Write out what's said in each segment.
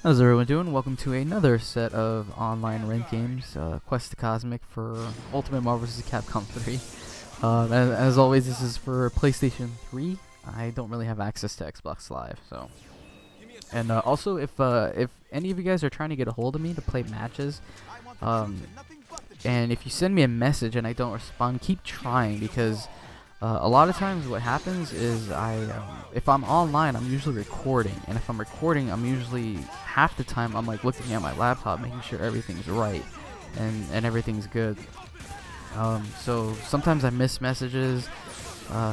How's everyone doing? Welcome to another set of online ranked games, Quest to Cosmic for Ultimate Marvel vs. Capcom 3. As always, this is for PlayStation 3. I don't really have access to Xbox Live, so. And also, if any of you guys are trying to get a hold of me to play matches, and if you send me a message and I don't respond, keep trying, because a lot of times what happens is if I'm online, I'm usually recording, and if I'm recording, I'm usually half the time I'm like looking at my laptop, making sure everything's right and everything's good. So sometimes I miss messages,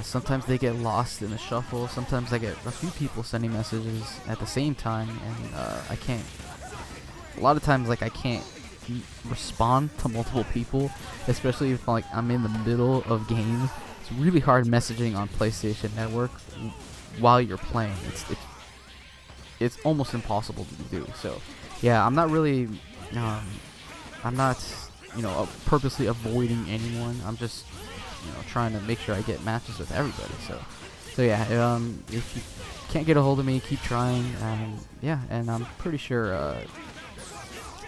sometimes they get lost in the shuffle, sometimes I get a few people sending messages at the same time, and I can't, a lot of times, like, I can't respond to multiple people, especially if like I'm in the middle of games. It's really hard messaging on PlayStation Network while you're playing. It's almost impossible to do. So, yeah, I'm not really, I'm not, purposely avoiding anyone. I'm just, trying to make sure I get matches with everybody. So yeah, if you can't get a hold of me, keep trying. Yeah, and I'm pretty sure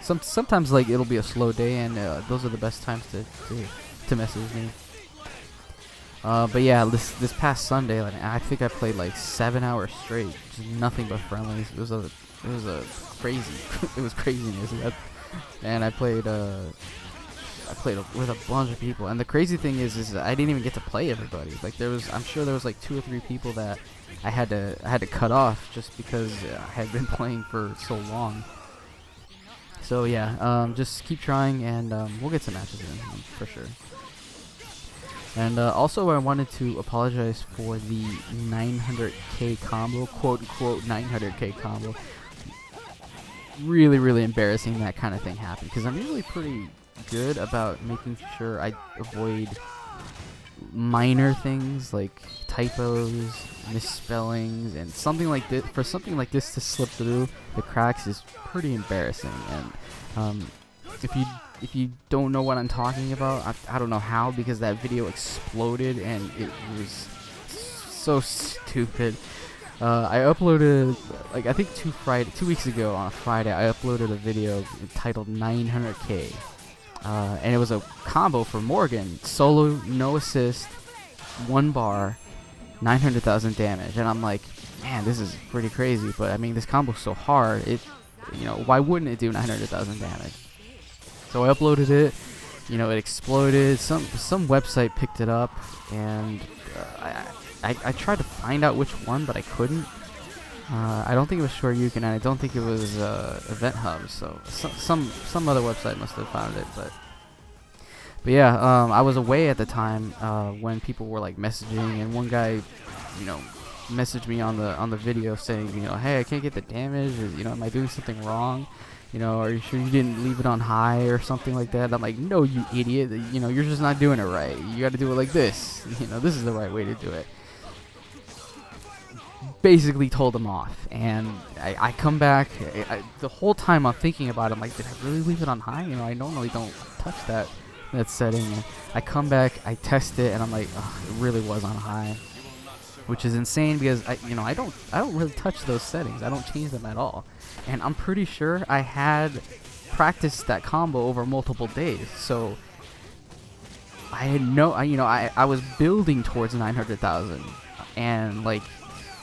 sometimes like it'll be a slow day, and those are the best times to message me. But yeah, this past Sunday, like, I think I played like 7 hours straight, just nothing but friendlies. It was a crazy, it was craziness. And I played with a bunch of people. And the crazy thing is I didn't even get to play everybody. Like I'm sure there was like 2 or 3 people that I had to cut off just because I had been playing for so long. So yeah, just keep trying, and we'll get some matches in for sure. And also, I wanted to apologize for the 900k combo, quote-unquote 900k combo. Really, really embarrassing that kind of thing happened, because I'm usually pretty good about making sure I avoid minor things like typos, misspellings, and something like this. For something like this to slip through the cracks is pretty embarrassing. And if you don't know what I'm talking about, I don't know how, because that video exploded and it was so stupid. I uploaded, like, I think 2 weeks ago on a Friday, I uploaded a video titled 900k, and it was a combo for Morgan, solo, no assist, 1 bar, 900,000 damage, and I'm like, man, this is pretty crazy. But I mean, this combo's so hard, why wouldn't it do 900,000 damage? So I uploaded it, it exploded, some website picked it up, and I tried to find out which one, but I couldn't. I don't think it was Shoryuken, and I don't think it was Event Hub, so some other website must have found it, but yeah, I was away at the time when people were like messaging, and one guy, messaged me on the video saying, hey, I can't get the damage, or, am I doing something wrong? Are you sure you didn't leave it on high or something like that? I'm like, no, you idiot. You're just not doing it right. You got to do it like this. This is the right way to do it. Basically told him off. And I come back. The whole time I'm thinking about it, I'm like, did I really leave it on high? I normally don't touch that setting. And I come back, I test it, and I'm like, oh, it really was on high. Which is insane, because I don't really touch those settings. I don't change them at all. And I'm pretty sure I had practiced that combo over multiple days. So I had I was building towards 900,000, and like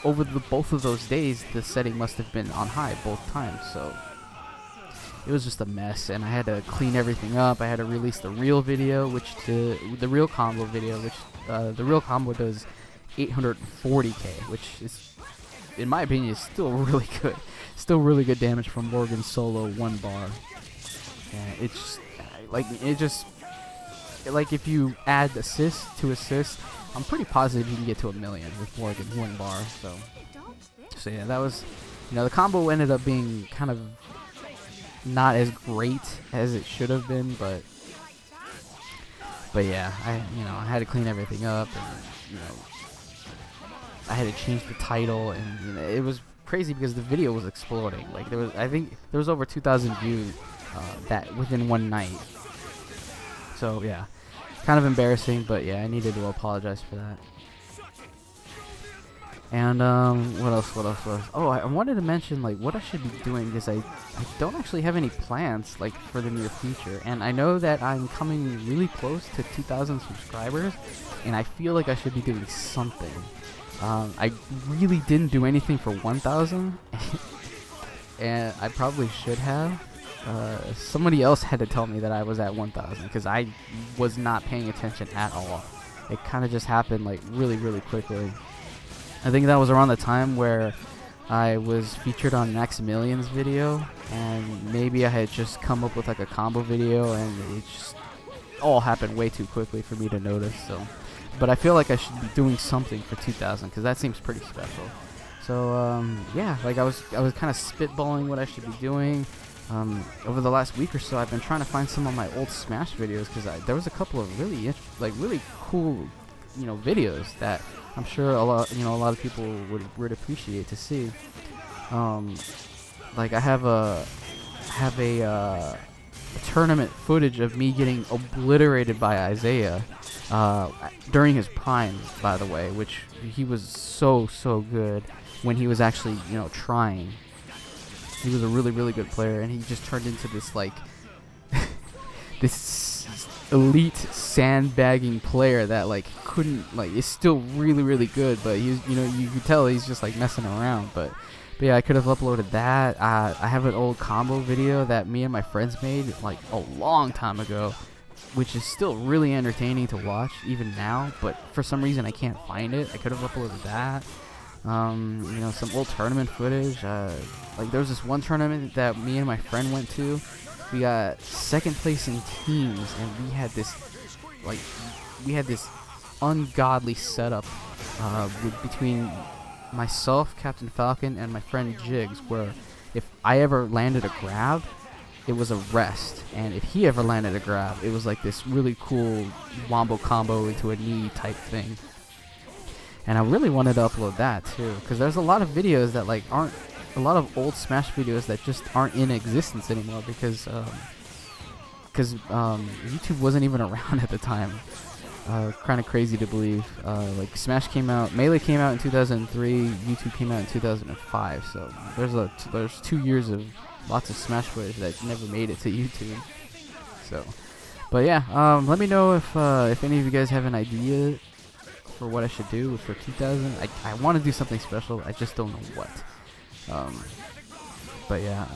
over both of those days, the setting must have been on high both times. So it was just a mess, and I had to clean everything up. I had to release the real video, the real combo video, which the real combo does 840k, which is, in my opinion, is still really good. Still really good damage from Morgan solo, 1 bar. And it's just like if you add assist to assist, I'm pretty positive you can get to 1 million with Morgan 1 bar. So yeah, that was, the combo ended up being kind of not as great as it should have been, but yeah, I had to clean everything up, and I had to change the title, and it was crazy because the video was exploding. Like, I think there was over 2,000 views that within one night. So yeah, kind of embarrassing, but yeah, I needed to apologize for that. And what else? Oh, I wanted to mention like what I should be doing, because I don't actually have any plans like for the near future, and I know that I'm coming really close to 2,000 subscribers, and I feel like I should be doing something. I really didn't do anything for 1,000, and I probably should have. Somebody else had to tell me that I was at 1,000, because I was not paying attention at all. It kind of just happened like really quickly. I think that was around the time where I was featured on Maximilian's video, and maybe I had just come up with like a combo video, and it just all happened way too quickly for me to notice. So, but I feel like I should be doing something for 2,000, because that seems pretty special. So yeah, like I was kind of spitballing what I should be doing. Over the last week or so, I've been trying to find some of my old Smash videos, because there was a couple of really cool, videos that I'm sure a lot of people would appreciate to see. Like I have a tournament footage of me getting obliterated by Isaiah during his prime, by the way, which he was so good when he was actually trying. He was a really good player, and he just turned into this like this elite sandbagging player that like couldn't is still really good, but he's you could tell he's just like messing around. But yeah, I could have uploaded that. I have an old combo video that me and my friends made like a long time ago, which is still really entertaining to watch even now, but for some reason I can't find it. I could have uploaded that. Some old tournament footage. Like there was this one tournament that me and my friend went to. We got second place in teams, and we had this ungodly setup between myself, Captain Falcon, and my friend Jigs, where if I ever landed a grab, it was a rest, and if he ever landed a grab, it was like this really cool wombo combo into a knee type thing. And I really wanted to upload that too, because there's a lot of videos that like aren't a lot of old Smash videos that just aren't in existence anymore, because YouTube wasn't even around at the time. Kind of crazy to believe. Like Smash came out, Melee came out in 2003, YouTube came out in 2005. So there's 2 years of lots of Smash footage that never made it to YouTube. So, but yeah, let me know if any of you guys have an idea for what I should do for 2000. I want to do something special. I just don't know what. But yeah,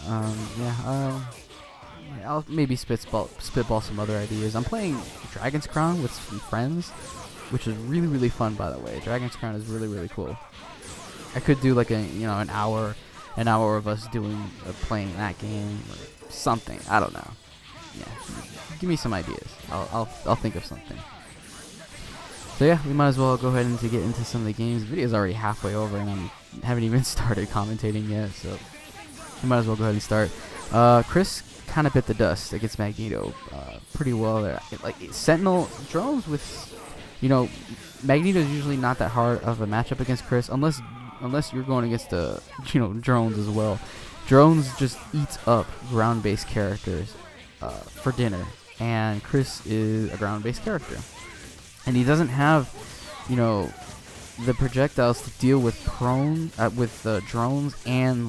I'll maybe spitball some other ideas. I'm playing Dragon's Crown with some friends, which is really fun, by the way. Dragon's Crown is really cool. I could do like an hour of us playing that game or something. I don't know. Yeah, give me some ideas. I'll think of something. So yeah, we might as well go ahead and get into some of the games. The video's already halfway over, and I haven't even started commentating yet, so we might as well go ahead and start. Chris kind of bit the dust against Magneto pretty well there. Like Sentinel drones with, Magneto's usually not that hard of a matchup against Chris, unless you're going against drones as well. Drones just eats up ground-based characters for dinner, and Chris is a ground-based character. And he doesn't have, the projectiles to deal with drones and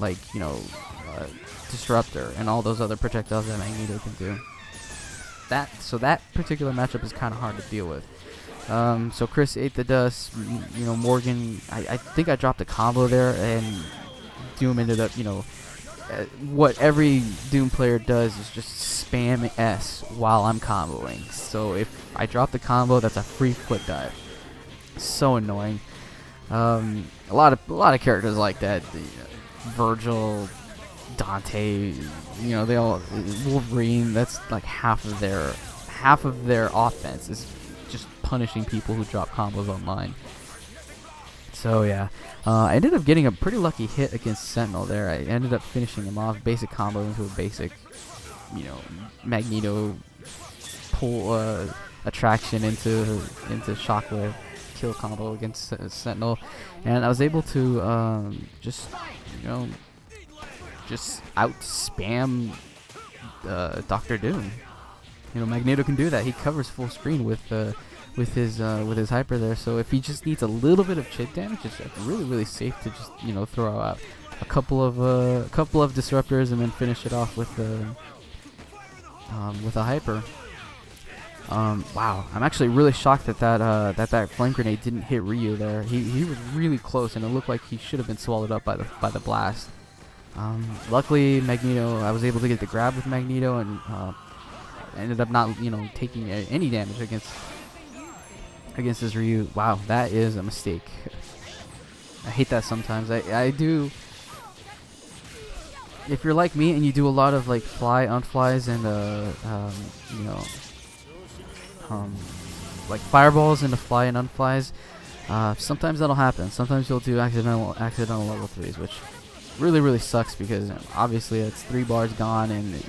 Disruptor and all those other projectiles that Magneto can do. So that particular matchup is kind of hard to deal with. So Chris ate the dust. Morgan. I think I dropped a combo there, and Doom ended up. What every Doom player does is just spam S while I'm comboing. So if I drop the combo, that's a free foot dive. So annoying. A lot of characters like that. Vergil, Dante, they all Wolverine. That's like half of their offense is just punishing people who drop combos online. So yeah, I ended up getting a pretty lucky hit against Sentinel there. I ended up finishing him off, basic combo into a basic, Magneto pull attraction into Shockwave kill combo against Sentinel, and I was able to just out spam Dr. Doom. Magneto can do that. He covers full screen with with his hyper there. So if he just needs a little bit of chip damage, it's really safe to just throw out a couple of disruptors and then finish it off with a hyper. Wow, I'm actually really shocked that that flame grenade didn't hit Ryu there. He was really close, and it looked like he should have been swallowed up by the blast. Luckily, Magneto, I was able to get the grab with Magneto, and ended up not taking any damage against his Ryu. Wow, that is a mistake. I hate that sometimes. I do. If you're like me and you do a lot of like fly unflies and like fireballs into fly and unflies, sometimes that'll happen. Sometimes you'll do accidental level 3s, which really sucks because obviously it's 3 bars gone, and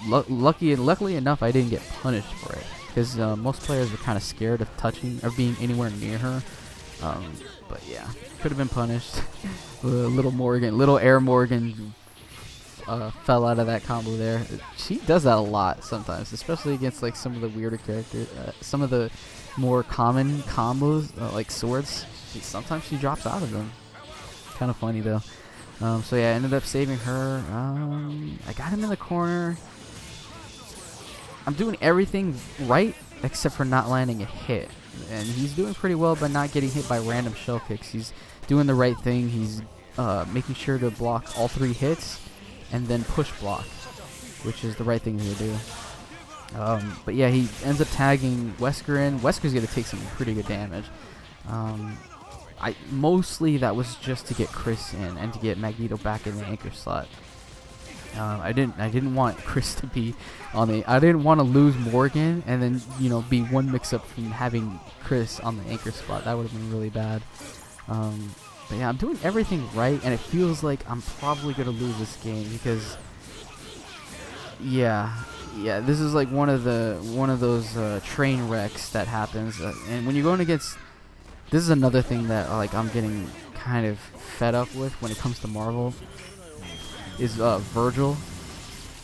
luckily enough I didn't get punished for it, because most players are kind of scared of touching or being anywhere near her. But yeah, could have been punished. little Air Morgan fell out of that combo there. She does that a lot sometimes, especially against like some of the weirder characters, some of the more common combos like swords. Sometimes she drops out of them. Kind of funny though. So yeah, I ended up saving her. I got him in the corner. I'm doing everything right except for not landing a hit, and he's doing pretty well by not getting hit by random shell kicks. He's doing the right thing. He's making sure to block all 3 hits and then push block, which is the right thing to do. But yeah, he ends up tagging Wesker in. Wesker's gonna take some pretty good damage. Mostly that was just to get Chris in and to get Magneto back in the anchor slot. I didn't want Chris to be on the. I didn't want to lose Morgan and then be one mix-up from having Chris on the anchor spot. That would have been really bad. But yeah, I'm doing everything right, and it feels like I'm probably gonna lose this game because yeah, this is like one of those train wrecks that happens, and when you're going against. This is another thing that like I'm getting kind of fed up with when it comes to Marvel is Vergil.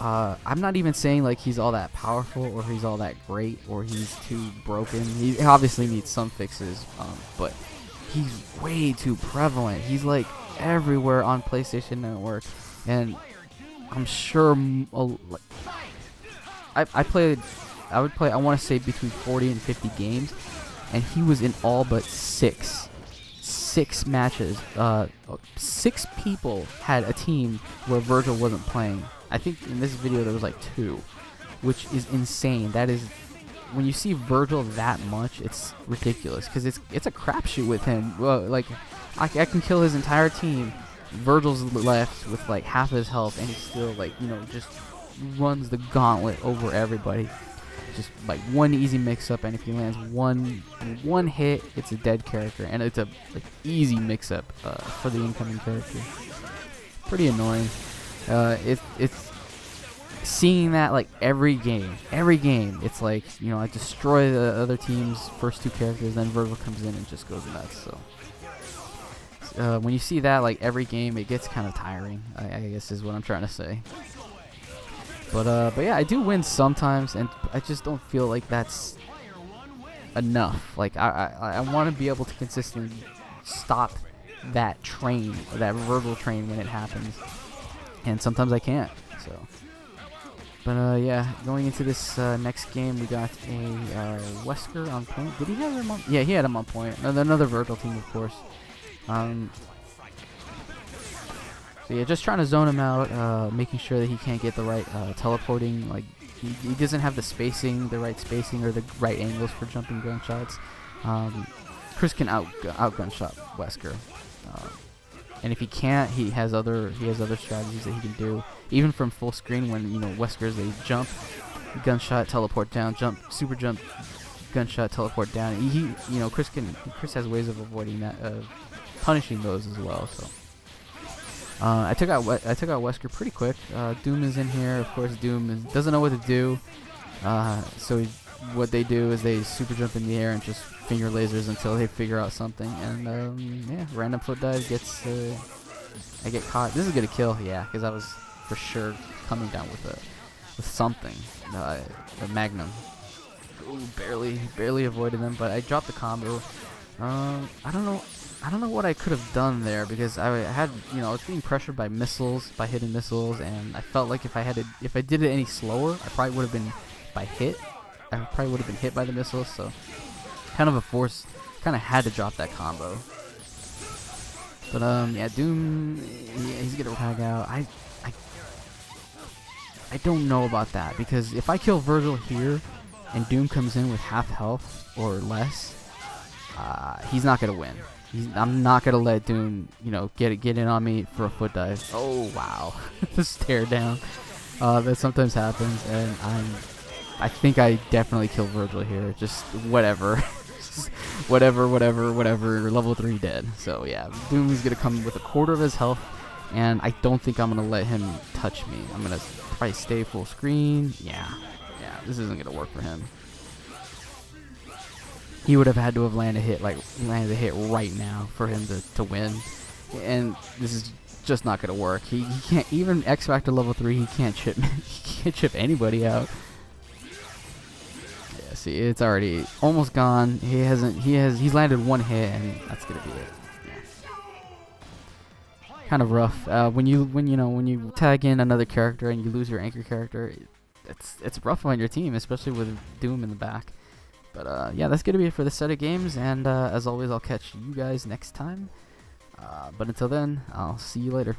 I'm not even saying like he's all that powerful or he's all that great or he's too broken. He obviously needs some fixes, but he's way too prevalent. He's like everywhere on PlayStation Network, and I'm sure I want to say between 40 and 50 games. And he was in all but 6 matches. 6 people had a team where Vergil wasn't playing. I think in this video there was like 2, which is insane. That is, when you see Vergil that much, it's ridiculous because it's a crapshoot with him. Like I can kill his entire team. Vergil's left with like half his health, and he still like just runs the gauntlet over everybody. Just like one easy mix-up, and if he lands one hit, it's a dead character, and it's a easy mix-up for the incoming character. Pretty annoying. It's seeing that like every game. It's like I destroy the other team's first 2 characters, then Vergil comes in and just goes nuts. So when you see that like every game, it gets kind of tiring. I guess is what I'm trying to say. But yeah, I do win sometimes, and I just don't feel like that's enough. Like I want to be able to consistently stop that train, that Vergil train when it happens, and sometimes I can't. So, but yeah, going into this next game, we got a Wesker on point. Did he have him on? Yeah, he had him on point. Another Vergil team, of course. So yeah, just trying to zone him out, making sure that he can't get the right teleporting. Like he doesn't have the right spacing or the right angles for jumping gunshots. Chris can out gunshot Wesker, and if he can't, he has other strategies that he can do. Even from full screen, when Wesker's they jump, gunshot, teleport down, jump, super jump, gunshot, teleport down. Chris has ways of avoiding that, punishing those as well. So. I took out Wesker pretty quick. Doom is in here. Of course, Doom doesn't know what to do. So what they do is they super jump in the air and just finger lasers until they figure out something. And yeah, random foot dive gets. I get caught. This is gonna kill. Yeah, because I was for sure coming down with something. The Magnum. Ooh, barely avoided them, but I dropped the combo. I don't know what I could have done there, because I had, you know, I was being pressured by missiles, by hidden missiles, and I felt like if I did it any slower, I probably would have been hit by the missiles. So kind of a force, kind of had to drop that combo. But yeah, Doom, he's gonna tag out. I don't know about that, because if I kill Vergil here and Doom comes in with half health or less, he's not gonna win. I'm not gonna let Doom, you know, get in on me for a foot dive. Oh wow, the stare down. That sometimes happens, and I think I definitely kill Vergil here. Just whatever. whatever. Level 3 dead. So yeah, Doom is gonna come with a quarter of his health, and I don't think I'm gonna let him touch me. I'm gonna probably stay full screen. Yeah, this isn't gonna work for him. He would have had to have landed a hit right now for him to win, and this is just not gonna work. He can't even X Factor level 3. He can't chip anybody out. Yeah, see, it's already almost gone. He's landed one hit, and that's gonna be it. Yeah. Kind of rough. When you tag in another character and you lose your anchor character, it's rough on your team, especially with Doom in the back. But yeah, that's going to be it for this set of games, and as always, I'll catch you guys next time. But until then, I'll see you later.